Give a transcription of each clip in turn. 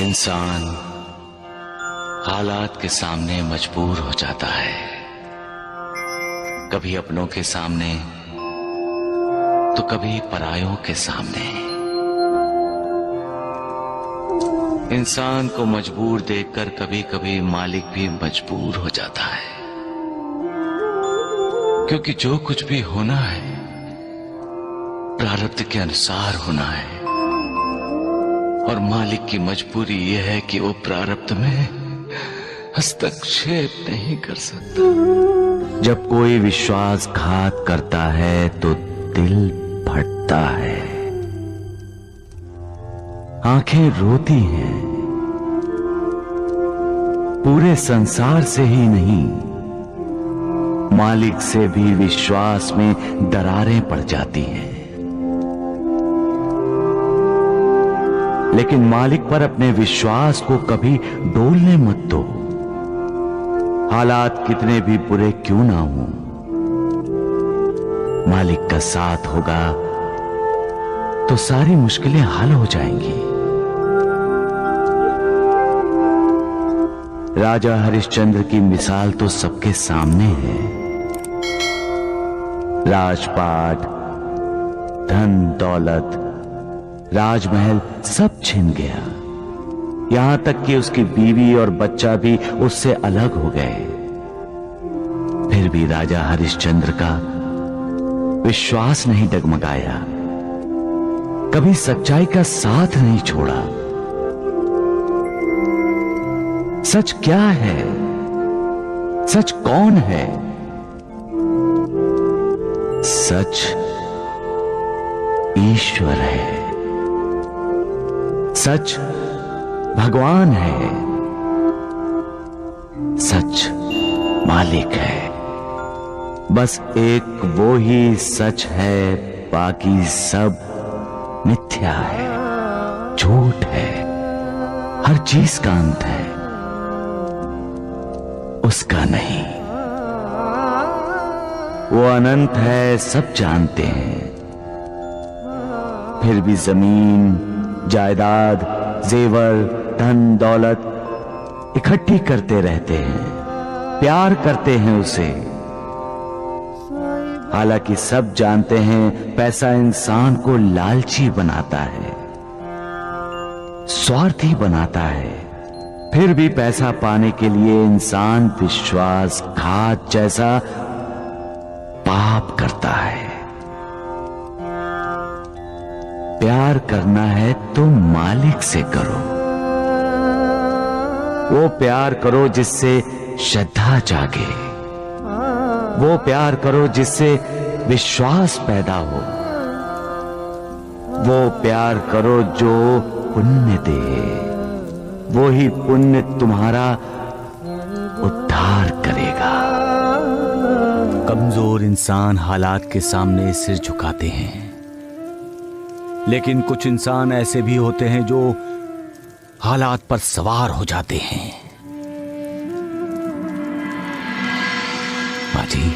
इंसान हालात के सामने मजबूर हो जाता है, कभी अपनों के सामने तो कभी परायों के सामने। इंसान को मजबूर देखकर कभी कभी मालिक भी मजबूर हो जाता है, क्योंकि जो कुछ भी होना है प्रारब्ध के अनुसार होना है, और मालिक की मजबूरी यह है कि वो प्रारब्ध में हस्तक्षेप नहीं कर सकता। जब कोई विश्वासघात करता है तो दिल फटता है, आंखें रोती हैं। पूरे संसार से ही नहीं, मालिक से भी विश्वास में दरारें पड़ जाती हैं। लेकिन मालिक पर अपने विश्वास को कभी डोलने मत दो। हालात कितने भी बुरे क्यों ना हो, मालिक का साथ होगा तो सारी मुश्किलें हल हो जाएंगी। राजा हरिश्चंद्र की मिसाल तो सबके सामने है। राजपाट, धन दौलत, राजमहल सब छिन गया। यहां तक कि उसकी बीवी और बच्चा भी उससे अलग हो गए। फिर भी राजा हरिश्चंद्र का विश्वास नहीं डगमगाया, कभी सच्चाई का साथ नहीं छोड़ा। सच क्या है? सच कौन है? सच ईश्वर है, सच भगवान है, सच मालिक है। बस एक वो ही सच है, बाकी सब मिथ्या है, झूठ है। हर चीज का अंत है, उसका नहीं। वो अनंत है, सब जानते हैं। फिर भी जमीन, जायदाद, जेवर, धन दौलत इकट्ठी करते रहते हैं, प्यार करते हैं उसे। हालांकि सब जानते हैं पैसा इंसान को लालची बनाता है, स्वार्थी बनाता है। फिर भी पैसा पाने के लिए इंसान विश्वासघात जैसा पाप करता है। प्यार करना है तो मालिक से करो। वो प्यार करो जिससे श्रद्धा जागे, वो प्यार करो जिससे विश्वास पैदा हो, वो प्यार करो जो पुण्य दे। वो ही पुण्य तुम्हारा उद्धार करेगा। कमजोर इंसान हालात के सामने सिर झुकाते हैं, लेकिन कुछ इंसान ऐसे भी होते हैं जो हालात पर सवार हो जाते हैं। बाजी,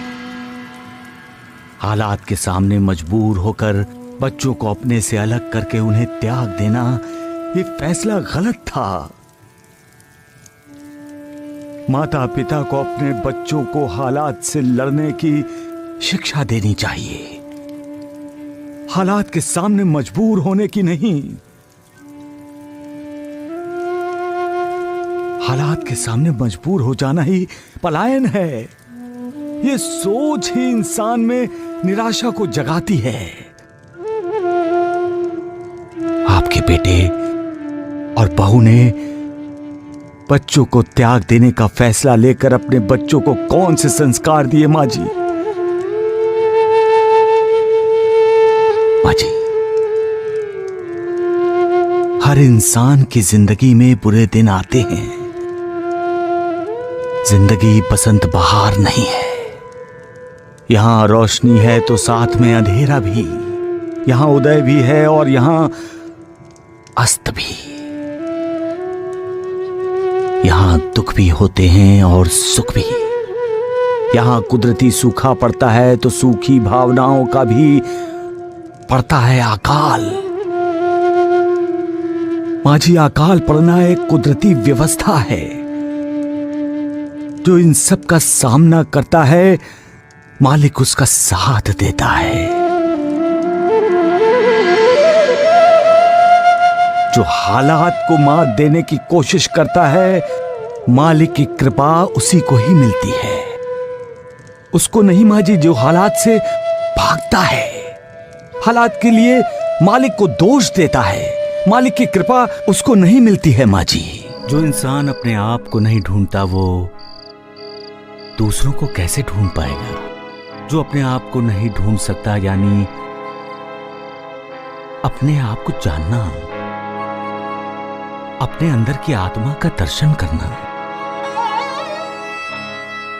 हालात के सामने मजबूर होकर बच्चों को अपने से अलग करके उन्हें त्याग देना, ये फैसला गलत था। माता पिता को अपने बच्चों को हालात से लड़ने की शिक्षा देनी चाहिए, हालात के सामने मजबूर होने की नहीं। हालात के सामने मजबूर हो जाना ही पलायन है। ये सोच ही इंसान में निराशा को जगाती है। आपके बेटे और बहू ने बच्चों को त्याग देने का फैसला लेकर अपने बच्चों को कौन से संस्कार दिए मां जी? मां जी, हर इंसान की जिंदगी में बुरे दिन आते हैं। जिंदगी बसंत बहार नहीं है। यहां रोशनी है तो साथ में अंधेरा भी, यहां उदय भी है और यहां अस्त भी। यहां दुख भी होते हैं और सुख भी। यहां कुदरती सूखा पड़ता है तो सूखी भावनाओं का भी पड़ता है अकाल। माझी अकाल पड़ना एक कुदरती व्यवस्था है जो इन सब का सामना करता है, मालिक उसका साथ देता है। जो हालात को मात देने की कोशिश करता है, मालिक की कृपा उसी को ही मिलती है। उसको नहीं माजी जो हालात से भागता है। हालात के लिए मालिक को दोष देता है, मालिक की कृपा उसको नहीं मिलती है माजी। जो इंसान अपने आप को नहीं ढूंढता वो दूसरों को कैसे ढूंढ पाएगा? जो अपने आप को नहीं ढूंढ सकता यानी अपने आप को जानना, अपने अंदर की आत्मा का दर्शन करना,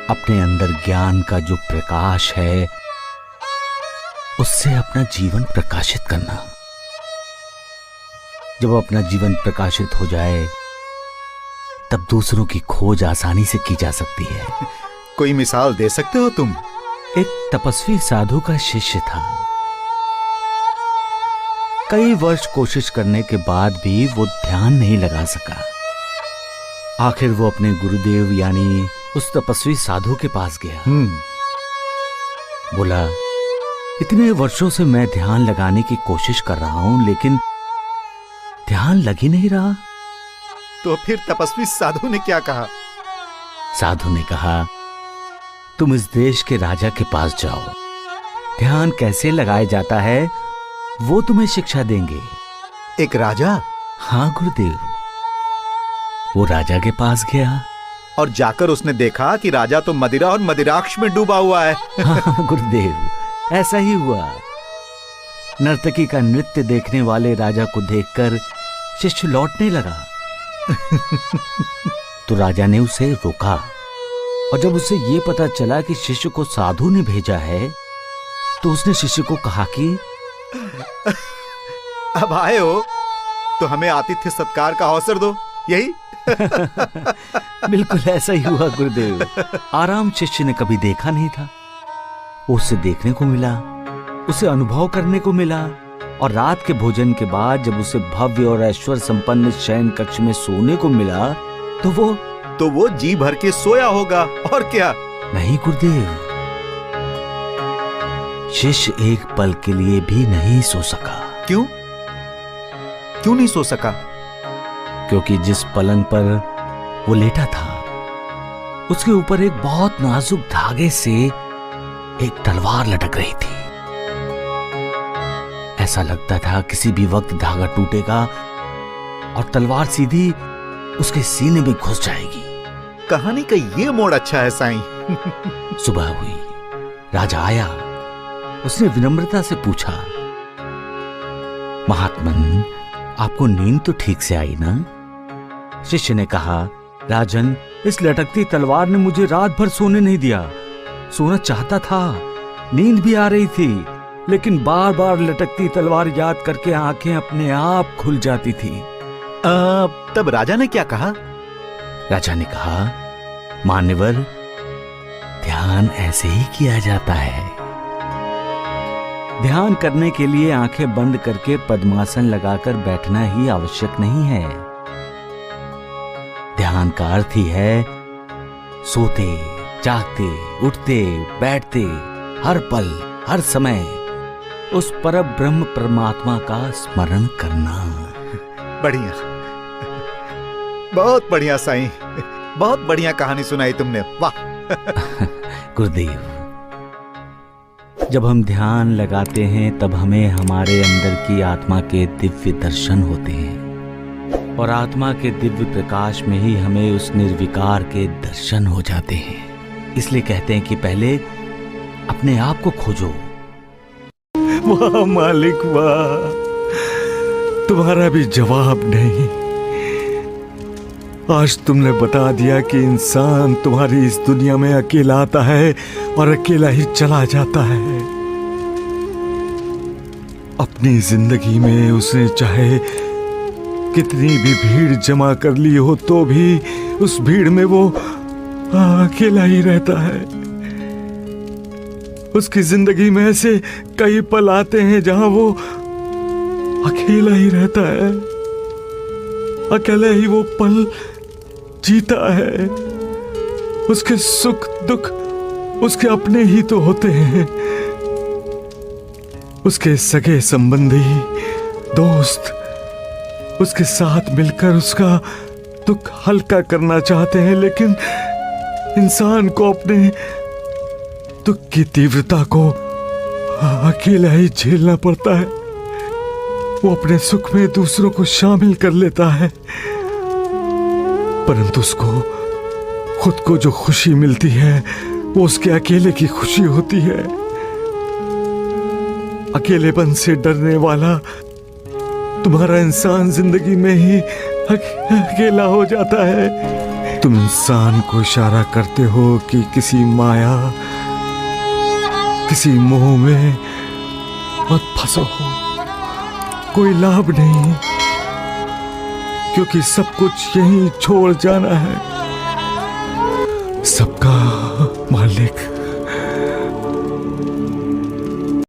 अपने अंदर ज्ञान का जो प्रकाश है उससे अपना जीवन प्रकाशित करना। जब अपना जीवन प्रकाशित हो जाए तब दूसरों की खोज आसानी से की जा सकती है। कोई मिसाल दे सकते हो तुम? एक तपस्वी साधु का शिष्य था। कई वर्ष कोशिश करने के बाद भी वो ध्यान नहीं लगा सका। आखिर वो अपने गुरुदेव यानी उस तपस्वी साधु के पास गया। बोला, इतने वर्षों से मैं ध्यान लगाने की कोशिश कर रहा हूं लेकिन ध्यान लग ही नहीं रहा। तो फिर तपस्वी साधु ने क्या कहा? साधु ने कहा, तुम इस देश के राजा के पास जाओ, ध्यान कैसे लगाया जाता है वो तुम्हें शिक्षा देंगे। एक राजा? हाँ गुरुदेव। वो राजा के पास गया और जाकर उसने देखा कि राजा तो मदिरा और मदिराक्ष में डूबा हुआ है। हाँ गुरुदेव, ऐसा ही हुआ। नर्तकी का नृत्य देखने वाले राजा को देखकर शिष्य लौटने लगा। तो राजा ने उसे रोका और जब उसे ये पता चला कि शिष्य को साधु ने भेजा है तो उसने शिष्य को कहा कि अब आए हो तो हमें आतिथ्य सत्कार का अवसर दो, यही? बिल्कुल ऐसा ही हुआ गुरुदेव। आराम शिष्य ने कभी देखा नहीं था। उसे देखने को मिला, उसे अनुभव करने को मिला और रात के भोजन के बाद जब उसे भव्य और ऐश्वर्य संपन्न शयन कक्ष में सोने को मिला तो वो जी भर के सोया होगा और क्या? नहीं गुरुदेव, शिष्य एक पल के लिए भी नहीं सो सका। क्यों? क्यों नहीं सो सका? क्योंकि जिस पलंग पर वो लेटा था उसके ऊपर एक बहुत नाजुक धागे से एक तलवार लटक रही थी। ऐसा लगता था किसी भी वक्त धागा टूटेगा और तलवार सीधी उसके सीने में घुस जाएगी। कहानी का ये मोड़ अच्छा है साईं। सुबह हुई, राजा आया। उसने विनम्रता से पूछा, महात्मन आपको नींद तो ठीक से आई ना? शिष्य ने कहा, राजन इस लटकती तलवार ने मुझे रात भर सोने नहीं दिया। सोना चाहता था, नींद भी आ रही थी, लेकिन बार बार लटकती तलवार याद करके आंखें अपने आप खुल जाती थी। तब राजा ने क्या कहा? राजा ने कहा, मान्यवर ध्यान ऐसे ही किया जाता है। ध्यान करने के लिए आंखें बंद करके पद्मासन लगाकर बैठना ही आवश्यक नहीं है। ध्यान का अर्थ ही है सोते, जागते, उठते, बैठते, हर पल, हर समय उस परम ब्रह्म परमात्मा का स्मरण करना। बढ़िया, बहुत बढ़िया साईं, बहुत बढ़िया कहानी सुनाई तुमने, वाह। गुरुदेव, जब हम ध्यान लगाते हैं तब हमें हमारे अंदर की आत्मा के दिव्य दर्शन होते हैं और आत्मा के दिव्य प्रकाश में ही हमें उस निर्विकार के दर्शन हो जाते हैं। इसलिए कहते हैं कि पहले अपने आप को खोजो। वाह मालिक वाह, तुम्हारा भी जवाब नहीं। आज तुमने बता दिया कि इंसान तुम्हारी इस दुनिया में अकेला आता है और अकेला ही चला जाता है। अपनी जिंदगी में उसने चाहे कितनी भी भीड़ जमा कर ली हो तो भी उस भीड़ में वो अकेला ही रहता है। उसकी जिंदगी में ऐसे कई पल आते हैं जहां वो अकेला ही रहता है। अकेले ही वो पल जीता है। उसके सुख दुख उसके अपने ही तो होते हैं। उसके सगे संबंधी दोस्त उसके साथ मिलकर उसका दुख हल्का करना चाहते हैं, लेकिन इंसान को अपने दुख की तीव्रता को अकेला ही झेलना पड़ता है। वो अपने सुख में दूसरों को शामिल कर लेता है, परंतु उसको खुद को जो खुशी मिलती है वो उसके अकेले की खुशी होती है। अकेलेपन से डरने वाला तुम्हारा इंसान जिंदगी में ही अकेला हो जाता है। तुम इंसान को इशारा करते हो कि किसी माया किसी मोह में मत फंसो, कोई लाभ नहीं, क्योंकि सब कुछ यहीं छोड़ जाना है। सबका